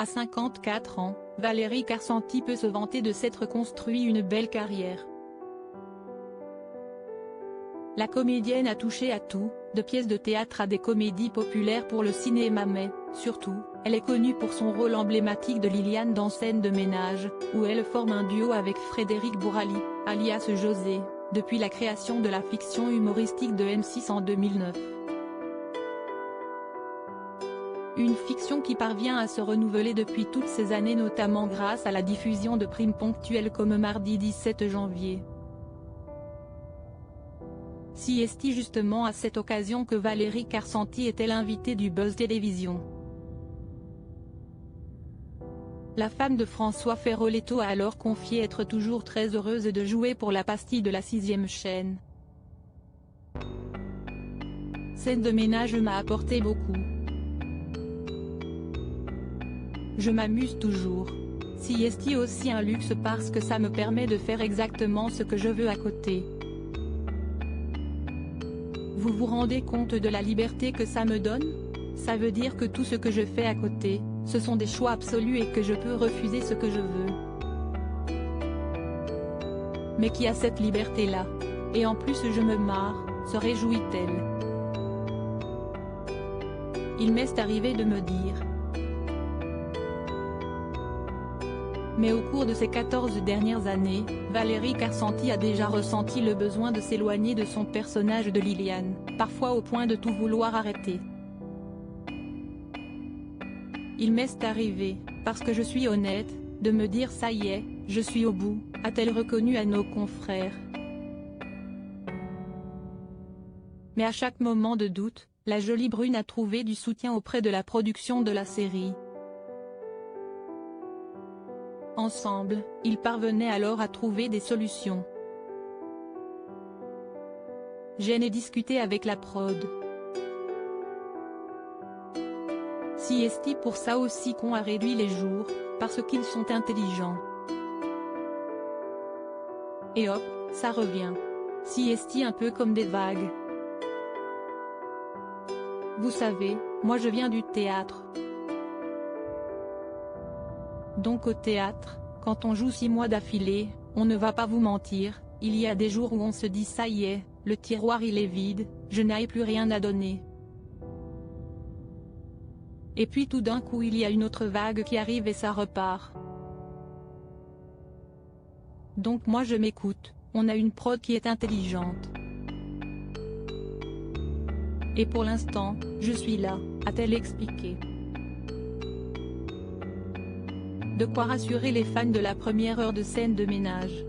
À 54 ans, Valérie Carcenti peut se vanter de s'être construit une belle carrière. La comédienne a touché à tout, de pièces de théâtre à des comédies populaires pour le cinéma mais, surtout, elle est connue pour son rôle emblématique de Liliane dans Scène de ménage, où elle forme un duo avec Frédéric Bourali, alias José, depuis la création de la fiction humoristique de M6 en 2009. Une fiction qui parvient à se renouveler depuis toutes ces années notamment grâce à la diffusion de primes ponctuelles comme mardi 17 janvier. Si est justement à cette occasion que Valérie Carcenti était l'invitée du Buzz Télévision. La femme de François Feroleto a alors confié être toujours très heureuse de jouer pour la pastille de la 6e chaîne. Scène de ménage m'a apporté beaucoup. Je m'amuse toujours. Si est aussi un luxe parce que ça me permet de faire exactement ce que je veux à côté. Vous vous rendez compte de la liberté que ça me donne? Ça veut dire que tout ce que je fais à côté, ce sont des choix absolus et que je peux refuser ce que je veux. Mais qui a cette liberté-là? Et en plus je me marre, se réjouit-elle. Il m'est arrivé de me dire. Mais au cours de ces 14 dernières années, Valérie Carcenti a déjà ressenti le besoin de s'éloigner de son personnage de Liliane, parfois au point de tout vouloir arrêter. Il m'est arrivé, parce que je suis honnête, de me dire ça y est, je suis au bout, a-t-elle reconnu à nos confrères. Mais à chaque moment de doute, la jolie brune a trouvé du soutien auprès de la production de la série. Ensemble, ils parvenaient alors à trouver des solutions. J'en ai discuté avec la prod. Si est pour ça aussi qu'on a réduit les jours, parce qu'ils sont intelligents. Et hop, ça revient. Si est un peu comme des vagues. Vous savez, moi je viens du théâtre. Donc au théâtre, quand on joue 6 mois d'affilée, on ne va pas vous mentir, il y a des jours où on se dit ça y est, le tiroir il est vide, je n'ai plus rien à donner. Et puis tout d'un coup il y a une autre vague qui arrive et ça repart. Donc moi je m'écoute, on a une prod qui est intelligente. Et pour l'instant, je suis là, a-t-elle expliqué. De quoi rassurer les fans de la première heure de Scène de ménage.